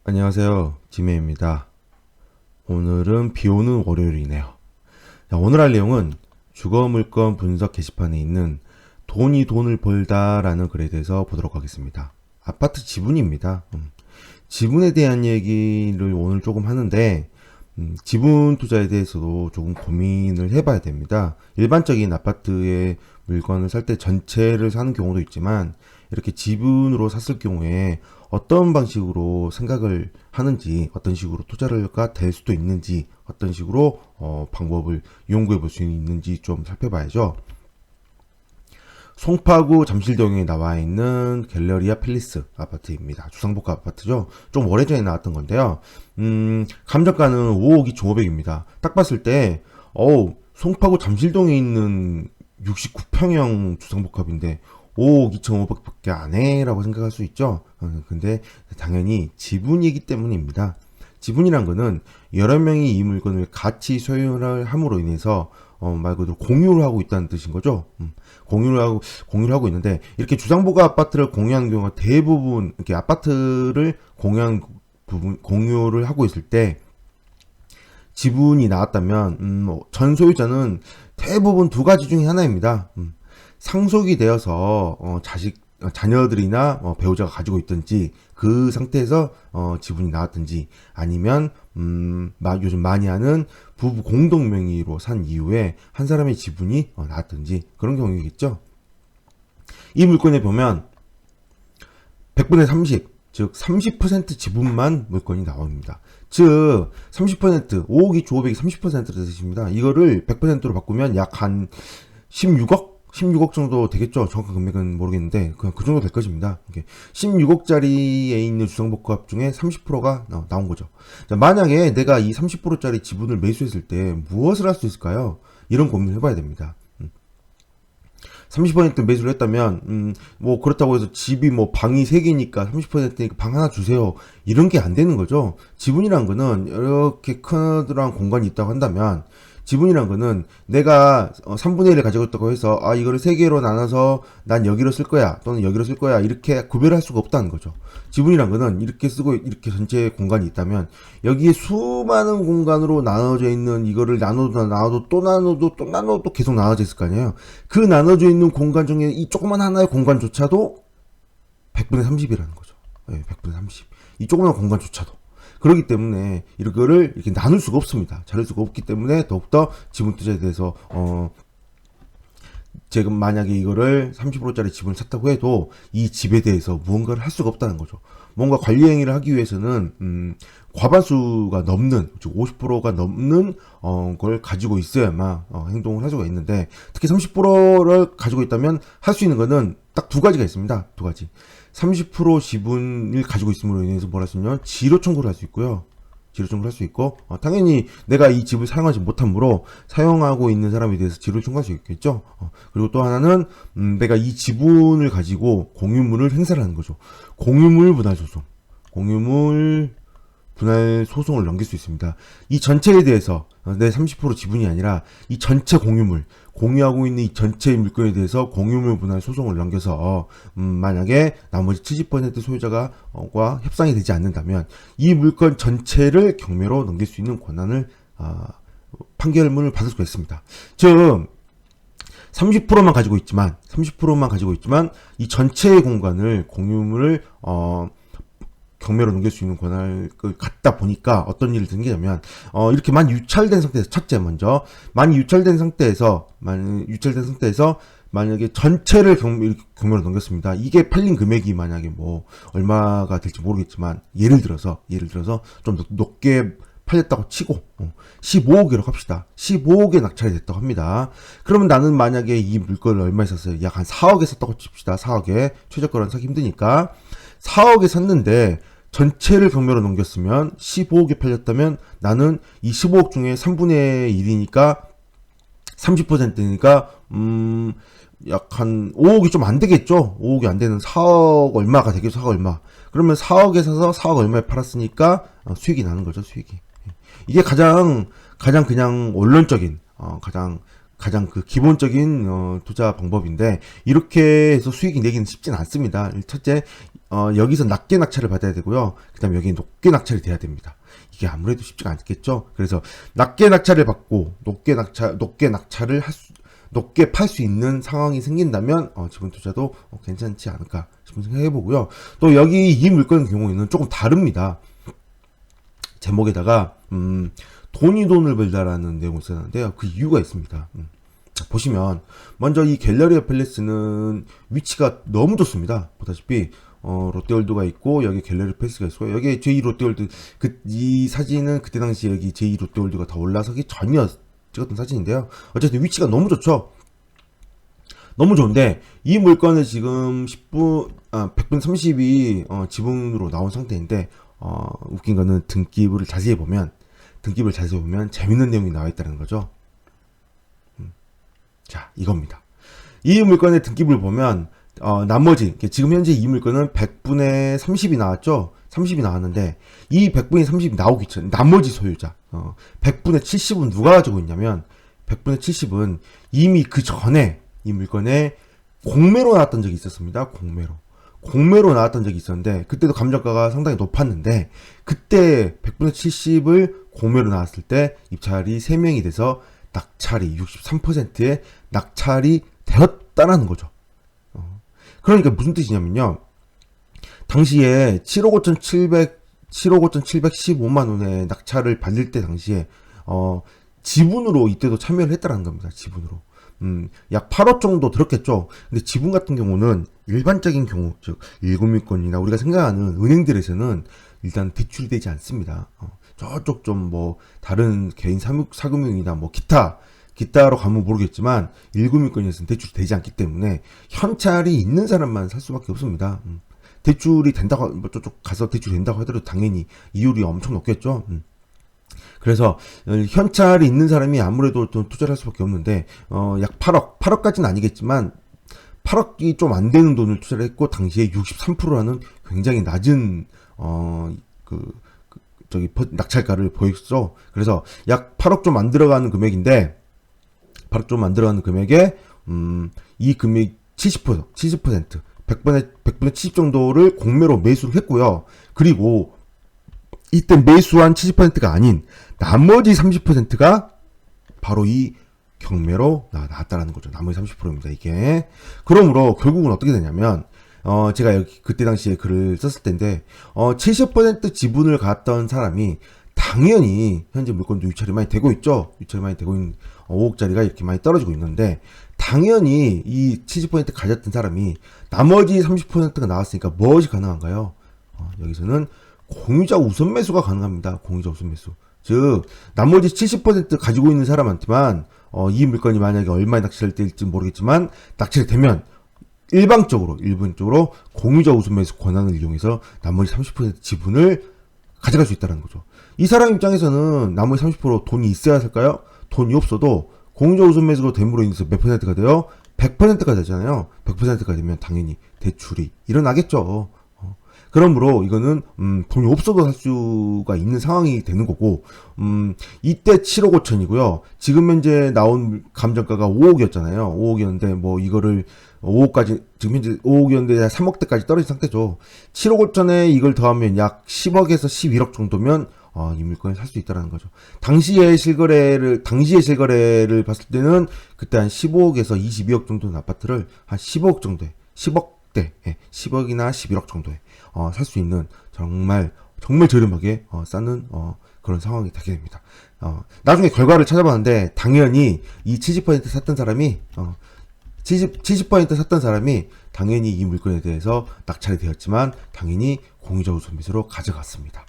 안녕하세요. 지메입니다. 오늘은 비 오는 월요일이네요. 자, 오늘 할 내용은 주거 물건 분석 게시판에 있는 돈이 돈을 벌다라는 글에 대해서 보도록 하겠습니다. 아파트 지분입니다. 지분에 대한 얘기를 오늘 조금 하는데, 지분 투자에 대해서도 조금 고민을 해봐야 됩니다. 일반적인 아파트의 물건을 살 때 전체를 사는 경우도 있지만, 이렇게 지분으로 샀을 경우에 어떤 방식으로 생각을 하는지, 어떤 식으로 투자가 될 수도 있는지, 어떤 식으로 방법을 이용해 볼 수 있는지 좀 살펴봐야죠. 송파구 잠실동에 나와 있는 갤러리아 팰리스 아파트입니다. 주상복합 아파트죠. 좀 오래전에 나왔던 건데요. 감정가는 5억 2,500입니다. 딱 봤을 때, 송파구 잠실동에 있는 69평형 주상복합인데 5억 2,500밖에 안 해라고 생각할 수 있죠. 근데 당연히 지분이기 때문입니다. 지분이란 거는 여러 명이 이 물건을 같이 소유를 함으로 인해서 말 그대로 공유를 하고 있다는 뜻인 거죠. 공유를 하고 있는데, 이렇게 주상복합 아파트를 공유하는 경우가 대부분, 이렇게 아파트를 공유를 하고 있을 때 지분이 나왔다면 전 소유자는 대부분 두 가지 중에 하나입니다. 상속이 되어서 자녀들이나 배우자가 가지고 있든지, 그 상태에서 지분이 나왔든지, 아니면 요즘 많이 하는 부부 공동 명의로 산 이후에 한 사람의 지분이 나왔든지, 그런 경우이겠죠. 이 물건에 보면 100분의 30, 즉 30% 지분만 물건이 나옵니다. 즉 30%, 5억 2,500이 30%를 뜻입니다. 이거를 100%로 바꾸면 약 한 16억 정도 되겠죠. 정확한 금액은 모르겠는데 그냥 그 정도 될 것입니다. 16억짜리에 있는 주상복합 중에 30%가 나온 거죠. 자, 만약에 내가 이 30%짜리 지분을 매수했을 때 무엇을 할 수 있을까요? 이런 고민을 해봐야 됩니다. 30% 매수를 했다면, 뭐, 그렇다고 해서 집이 뭐, 방이 3개니까 30%니까 방 하나 주세요. 이런 게 안 되는 거죠. 지분이란 거는, 이렇게 커다란 공간이 있다고 한다면, 지분이란 거는 내가 3분의 1을 가지고 있다고 해서, 이거를 3개로 나눠서 난 여기로 쓸 거야, 또는 여기로 쓸 거야, 이렇게 구별할 수가 없다는 거죠. 지분이란 거는 이렇게 쓰고, 이렇게 전체 공간이 있다면, 여기에 수많은 공간으로 나눠져 있는, 이거를 나눠도 또 나눠도 계속 나눠져 있을 거 아니에요. 그 나눠져 있는 공간 중에 이 조그만 하나의 공간조차도 100분의 30이라는 거죠. 네, 100분의 30. 이 조그만 공간조차도. 그렇기 때문에 이거를 이렇게 나눌 수가 없습니다. 자를 수가 없기 때문에 더욱더 지분 투자에 대해서 지금 만약에 이거를 30%짜리 집을 샀다고 해도 이 집에 대해서 무언가를 할 수가 없다는 거죠. 뭔가 관리 행위를 하기 위해서는 과반수가 넘는, 즉 50%가 넘는 걸 가지고 있어야만 행동을 할 수가 있는데, 특히 30%를 가지고 있다면 할 수 있는 거는 딱 두 가지가 있습니다. 두 가지. 30% 지분을 가지고 있음으로 인해서 뭘 할 수 있냐면 지료 청구를 할 수 있고요. 지료 청구를 할 수 있고, 당연히 내가 이 집을 사용하지 못함으로 사용하고 있는 사람에 대해서 지료를 청구할 수 있겠죠. 그리고 또 하나는 내가 이 지분을 가지고 공유물을 행사를 하는 거죠. 공유물 분할 소송. 공유물 분할 소송을 넘길 수 있습니다. 이 전체에 대해서 내 30% 지분이 아니라 이 전체 공유물, 공유하고 있는 이 전체 물건에 대해서 공유물 분할 소송을 넘겨서 만약에 나머지 70% 소유자가 협상이 되지 않는다면 이 물건 전체를 경매로 넘길 수 있는 권한을 판결문을 받을 수가 있습니다. 즉 30%만 가지고 있지만 이 전체의 공간을 공유물을 경매로 넘길 수 있는 권한을 갖다 보니까 어떤 일이 생기냐면, 이렇게 많이 유찰된 상태에서, 첫째 먼저, 많이 유찰된 상태에서, 만약에 전체를 경매로 넘겼습니다. 이게 팔린 금액이 만약에 뭐, 얼마가 될지 모르겠지만, 예를 들어서 좀 높게 팔렸다고 치고, 15억이라고 합시다. 15억에 낙찰이 됐다고 합니다. 그러면 나는 만약에 이 물건을 얼마에 샀어요? 약 한 4억에 샀다고 칩시다. 4억에. 최저가는 사기 힘드니까. 4억에 샀는데, 전체를 경매로 넘겼으면 15억에 팔렸다면 나는 이 15억 중에 3분의 1이니까 30%니까 약 한 5억이 좀 안 되겠죠. 5억이 안 되는 4억 얼마가 되겠죠. 4억 얼마. 그러면 4억에 사서 4억 얼마에 팔았으니까 수익이 나는 거죠. 수익이. 이게 가장 그냥 원론적인 가장 가장 그 기본적인 투자 방법인데 이렇게 해서 수익이 내기는 쉽진 않습니다. 첫째, 여기서 낮게 낙찰을 받아야 되고요. 그다음에 여기 높게 낙찰이 돼야 됩니다. 이게 아무래도 쉽지가 않겠죠. 그래서 낮게 낙찰을 받고 높게 팔 수 있는 상황이 생긴다면 지분 투자도 괜찮지 않을까 싶은 생각해 보고요. 또 여기 이 물건 경우에는 조금 다릅니다. 제목에다가 돈이 돈을 벌다라는 내용을 썼는데요. 그 이유가 있습니다. 자, 보시면 먼저 이 갤러리 오브 팰리스는 위치가 너무 좋습니다. 보다시피 롯데월드가 있고 여기 갤러리 패스가 있고 여기 제2 롯데월드 이 사진은 그때 당시 여기 제2 롯데월드가 더 올라서기 전이었 찍었던 사진인데요. 어쨌든 위치가 너무 좋죠. 너무 좋은데 이 물건을 지금 100분 30이 지분으로 나온 상태인데 웃긴 거는 등기부를 자세히 보면 재밌는 내용이 나와 있다는 거죠. 자, 이겁니다. 이 물건의 등기부를 보면 나머지 지금 현재 이 물건은 100분의 30이 나왔죠. 30이 나왔는데 이 100분의 30이 나오기 전 나머지 소유자 100분의 70은 누가 가지고 있냐면 100분의 70은 이미 그 전에 이 물건에 공매로 나왔던 적이 있었습니다. 공매로 나왔던 적이 있었는데 그때도 감정가가 상당히 높았는데 그때 100분의 70을 공매로 나왔을 때 입찰이 3명이 돼서 낙찰이 63%의 낙찰이 되었다라는 거죠. 그러니까 무슨 뜻이냐면요. 당시에 7억 5,715만 원의 낙찰을 받을 때 당시에 지분으로 이때도 참여를 했다라는 겁니다. 지분으로. 약 8억 정도 들었겠죠. 근데 지분 같은 경우는 일반적인 경우, 즉 일금융권이나 우리가 생각하는 은행들에서는 일단 대출이 되지 않습니다. 저쪽 좀 뭐 다른 개인 사금융이나 뭐 기타로 가면 모르겠지만 일금융권에서는 대출이 되지 않기 때문에 현찰이 있는 사람만 살 수밖에 없습니다. 대출이 된다고 뭐 저쪽 가서 대출이 된다고 하더라도 당연히 이율이 엄청 높겠죠. 그래서 현찰이 있는 사람이 아무래도 좀 투자를 할 수밖에 없는데 약 8억까지는 아니겠지만 8억이 좀 안 되는 돈을 투자를 했고 당시에 63%라는 굉장히 낮은 낙찰가를 보였죠. 그래서 약 8억 좀 안 들어가는 금액인데 8억 좀 안 들어가는 금액에 이 금액 70% 100분의 70 정도를 공매로 매수를 했고요. 그리고 이때 매수한 70%가 아닌 나머지 30%가 바로 이 경매로 나왔다라는 거죠. 나머지 30%입니다, 이게. 그러므로 결국은 어떻게 되냐면, 제가 여기 그때 당시에 글을 썼을 텐데, 70% 지분을 갖던 사람이 당연히 현재 물건도 유찰이 많이 되고 있죠. 유찰이 많이 되고 있는 5억짜리가 이렇게 많이 떨어지고 있는데, 당연히 이 70% 가졌던 사람이 나머지 30%가 나왔으니까 무엇이 가능한가요? 여기서는 공유자 우선 매수가 가능합니다. 공유자 우선 매수. 즉 나머지 70% 가지고 있는 사람한테만 이 물건이 만약에 얼마에 낙찰될지 모르겠지만 낙찰이 되면 일방적으로 공유자 우선 매수 권한을 이용해서 나머지 30% 지분을 가져갈 수 있다는 거죠. 이 사람 입장에서는 나머지 30% 돈이 있어야 할까요? 돈이 없어도 공유자 우선 매수가 됨으로 인해서 몇 %가 돼요? 100%가 되잖아요. 100%가 되면 당연히 대출이 일어나겠죠. 그러므로 이거는 돈이 없어도 살 수가 있는 상황이 되는 거고 이때 7억 5천이고요. 지금 현재 나온 감정가가 5억이었잖아요. 5억이었는데 뭐 이거를 5억까지 지금 현재 5억이었는데 3억대까지 떨어진 상태죠. 7억 5천에 이걸 더하면 약 10억에서 11억 정도면 이 물건을 살 수 있다는 거죠. 당시의 실거래를 봤을 때는 그때 한 15억에서 22억 정도는 아파트를 한 15억 정도에 10억이나 11억 정도에 살 수 있는 정말 저렴하게 싸는 그런 상황이 되게 됩니다. 나중에 결과를 찾아봤는데 당연히 이 70% 샀던 사람이 70% 샀던 사람이 당연히 이 물건에 대해서 낙찰이 되었지만 당연히 공유자 우선 매수로 가져갔습니다.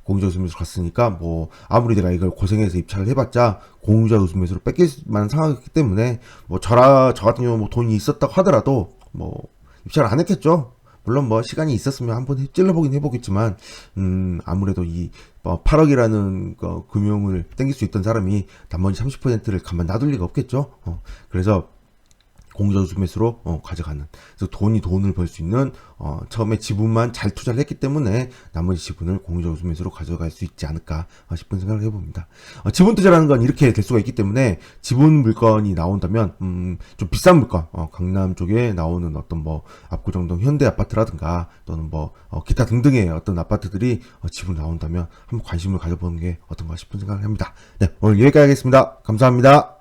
공유자 우선 매수로 갔으니까 뭐 아무리 내가 이걸 고생해서 입찰을 해봤자 공유자 우선 매수로 뺏길 만한 상황이기 때문에 뭐 저 같은 경우 뭐 돈이 있었다고 하더라도 뭐 입찰을 안 했겠죠. 물론 뭐 시간이 있었으면 한번 찔러보긴 해보겠지만 아무래도 이 8억이라는 금융을 땡길 수 있던 사람이 나머지 30%를 가만 놔둘 리가 없겠죠. 그래서 공정수 매수로 가져가는, 그래서 돈을 벌 수 있는 처음에 지분만 잘 투자를 했기 때문에 나머지 지분을 공정수 매수로 가져갈 수 있지 않을까 싶은 생각을 해봅니다. 지분 투자라는 건 이렇게 될 수가 있기 때문에 지분 물건이 나온다면 좀 비싼 물건, 강남 쪽에 나오는 어떤 뭐 압구정동 현대 아파트라든가 또는 뭐 기타 등등의 어떤 아파트들이 지분 나온다면 한번 관심을 가져보는 게 어떤가 싶은 생각을 합니다. 네, 오늘 여기까지 하겠습니다. 감사합니다.